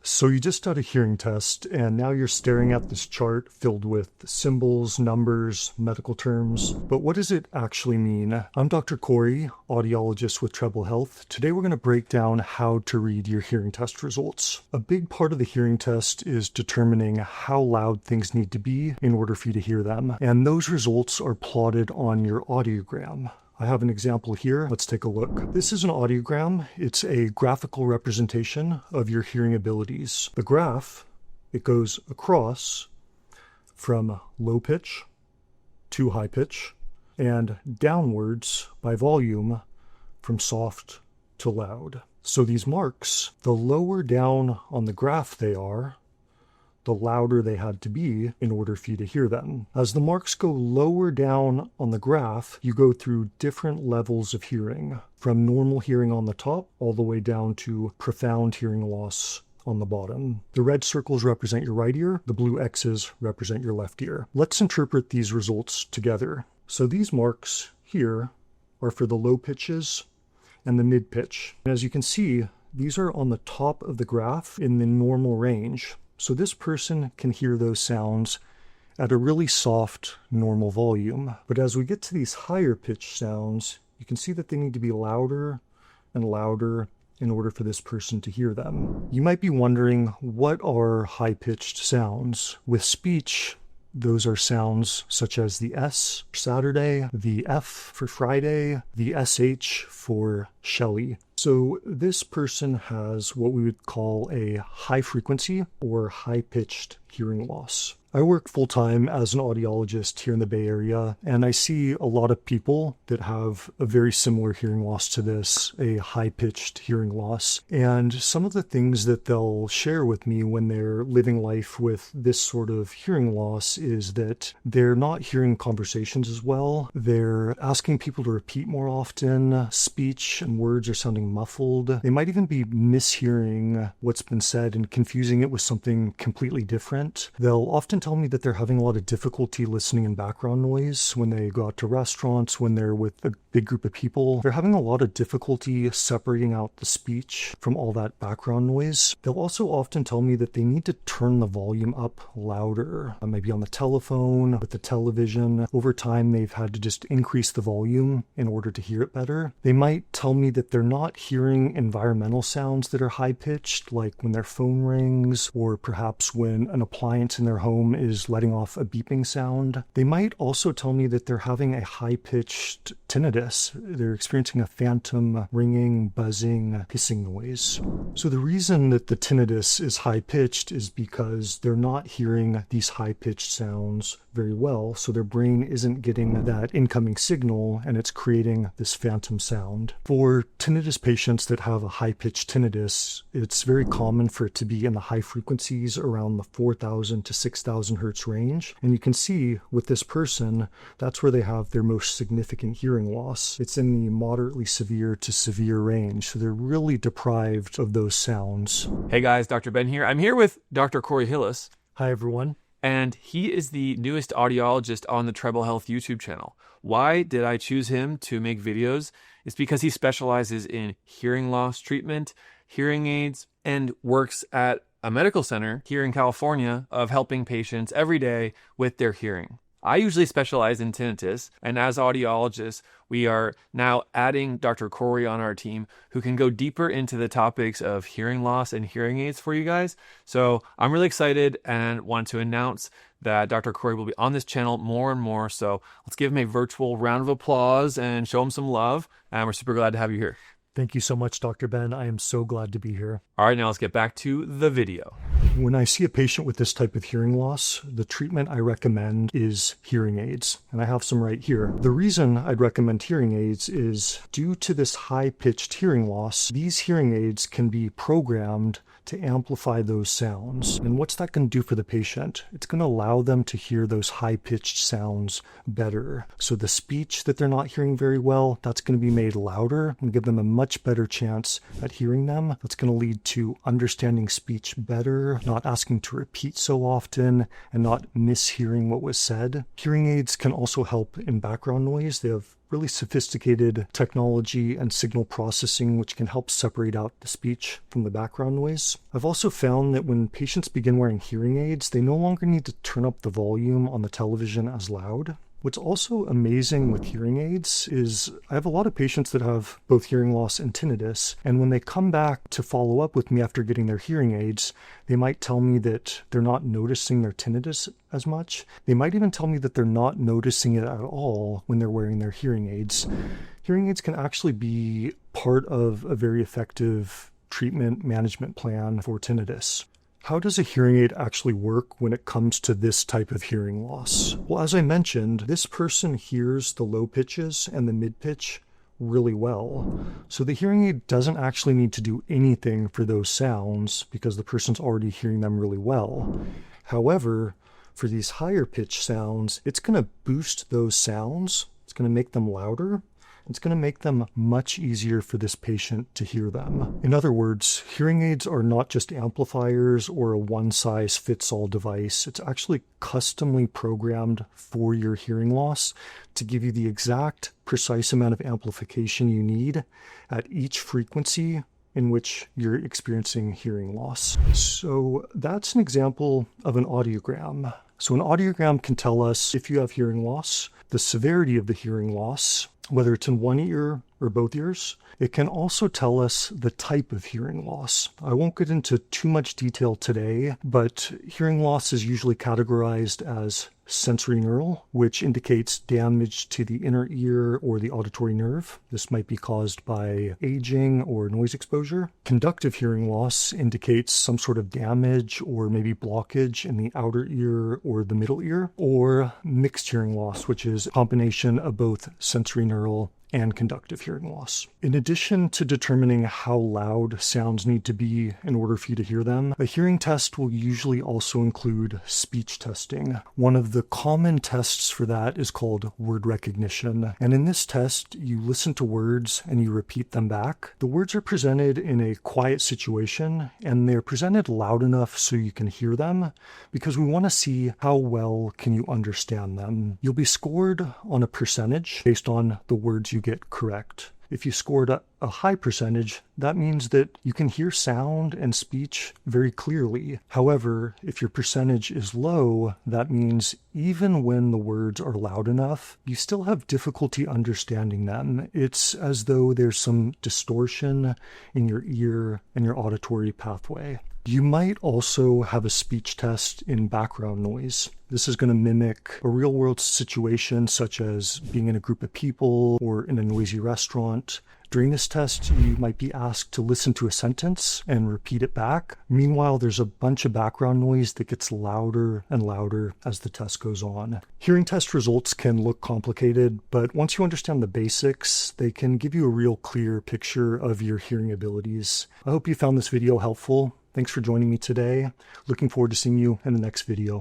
So you just had a hearing test, and now you're staring at this chart filled with symbols, numbers, medical terms. But what does it actually mean? I'm Dr. Cory, audiologist with Treble Health. Today we're going to break down how to read your hearing test results. A big part of the hearing test is determining how loud things need to be in order for you to hear them. And those results are plotted on your audiogram. I have an example here. Let's take a look. This is an audiogram. It's a graphical representation of your hearing abilities. The graph, it goes across from low pitch to high pitch and downwards by volume from soft to loud. So these marks, the lower down on the graph they are, the louder they had to be in order for you to hear them. As the marks go lower down on the graph, you go through different levels of hearing, from normal hearing on the top all the way down to profound hearing loss on the bottom. The red circles represent your right ear, the blue X's represent your left ear. Let's interpret these results together. So these marks here are for the low pitches and the mid pitch. As you can see, these are on the top of the graph in the normal range. So this person can hear those sounds at a really soft, normal volume. But as we get to these higher pitched sounds, you can see that they need to be louder and louder in order for this person to hear them. You might be wondering, what are high-pitched sounds? With speech, those are sounds such as the S for Saturday, the F for Friday, the SH for Shelly. So this person has what we would call a high frequency or high-pitched hearing loss. I work full-time as an audiologist here in the Bay Area, and I see a lot of people that have a very similar hearing loss to this, a high-pitched hearing loss. And some of the things that they'll share with me when they're living life with this sort of hearing loss is that they're not hearing conversations as well. They're asking people to repeat more often. Speech and words are sounding muffled. They might even be mishearing what's been said and confusing it with something completely different. They'll often tell me that they're having a lot of difficulty listening in background noise when they go out to restaurants, when they're with a big group of people. They're having a lot of difficulty separating out the speech from all that background noise. They'll also often tell me that they need to turn the volume up louder, maybe on the telephone, with the television. Over time, they've had to just increase the volume in order to hear it better. They might tell me that they're not hearing environmental sounds that are high-pitched, like when their phone rings, or perhaps when an appliance in their home is letting off a beeping sound. They might also tell me that they're having a high-pitched tinnitus. They're experiencing a phantom ringing, buzzing, hissing noise. So the reason that the tinnitus is high-pitched is because they're not hearing these high-pitched sounds very well, so their brain isn't getting that incoming signal, and it's creating this phantom sound. For tinnitus patients that have a high-pitched tinnitus, it's very common for it to be in the high frequencies around the 4,000 to 6,000 hertz range. And you can see with this person, that's where they have their most significant hearing loss. It's in the moderately severe to severe range, so they're really deprived of those sounds. Hey guys, Dr. Ben here. I'm here with Dr. Cory Hillis. Hi everyone. And he is the newest audiologist on the Treble Health YouTube channel. Why did I choose him to make videos? It's because he specializes in hearing loss treatment, hearing aids, and works at a medical center here in California of helping patients every day with their hearing. I usually specialize in tinnitus, and as audiologists, we are now adding Dr. Cory on our team who can go deeper into the topics of hearing loss and hearing aids for you guys. So I'm really excited and want to announce that Dr. Cory will be on this channel more and more. So let's give him a virtual round of applause and show him some love. And we're super glad to have you here. Thank you so much, Dr. Ben. I am so glad to be here. All right, now let's get back to the video. When I see a patient with this type of hearing loss, the treatment I recommend is hearing aids, and I have some right here. The reason I'd recommend hearing aids is due to this high-pitched hearing loss, these hearing aids can be programmed to amplify those sounds. And what's that going to do for the patient? It's going to allow them to hear those high-pitched sounds better. So the speech that they're not hearing very well, that's going to be made louder and give them a much better chance at hearing them. That's going to lead to understanding speech better, not asking to repeat so often, and not mishearing what was said. Hearing aids can also help in background noise. They have really sophisticated technology and signal processing which can help separate out the speech from the background noise. I've also found that when patients begin wearing hearing aids, they no longer need to turn up the volume on the television as loud. What's also amazing with hearing aids is I have a lot of patients that have both hearing loss and tinnitus, and when they come back to follow up with me after getting their hearing aids, they might tell me that they're not noticing their tinnitus as much. They might even tell me that they're not noticing it at all when they're wearing their hearing aids. Hearing aids can actually be part of a very effective treatment management plan for tinnitus. How does a hearing aid actually work when it comes to this type of hearing loss? Well, as I mentioned, this person hears the low pitches and the mid pitch really well. So the hearing aid doesn't actually need to do anything for those sounds because the person's already hearing them really well. However, for these higher pitch sounds, it's going to boost those sounds. It's going to make them louder. It's going to make them much easier for this patient to hear them. In other words, hearing aids are not just amplifiers or a one-size-fits-all device. It's actually customly programmed for your hearing loss to give you the exact, precise amount of amplification you need at each frequency in which you're experiencing hearing loss. So that's an example of an audiogram. So an audiogram can tell us if you have hearing loss, the severity of the hearing loss, whether it's in one ear or both ears. It can also tell us the type of hearing loss. I won't get into too much detail today, but hearing loss is usually categorized as sensory neural, which indicates damage to the inner ear or the auditory nerve. This might be caused by aging or noise exposure. Conductive hearing loss indicates some sort of damage or maybe blockage in the outer ear or the middle ear. Or mixed hearing loss, which is a combination of both sensory neural and conductive hearing loss. In addition to determining how loud sounds need to be in order for you to hear them, a hearing test will usually also include speech testing. One of the common tests for that is called word recognition. And in this test, you listen to words and you repeat them back. The words are presented in a quiet situation and they're presented loud enough so you can hear them because we want to see how well can you understand them. You'll be scored on a percentage based on the words you get correct. If you scored a high percentage, that means that you can hear sound and speech very clearly. However, if your percentage is low, that means even when the words are loud enough, you still have difficulty understanding them. It's as though there's some distortion in your ear and your auditory pathway. You might also have a speech test in background noise. This is going to mimic a real-world situation such as being in a group of people or in a noisy restaurant. During this test, you might be asked to listen to a sentence and repeat it back. Meanwhile, there's a bunch of background noise that gets louder and louder as the test goes on. Hearing test results can look complicated, but once you understand the basics, they can give you a real clear picture of your hearing abilities. I hope you found this video helpful. Thanks for joining me today. Looking forward to seeing you in the next video.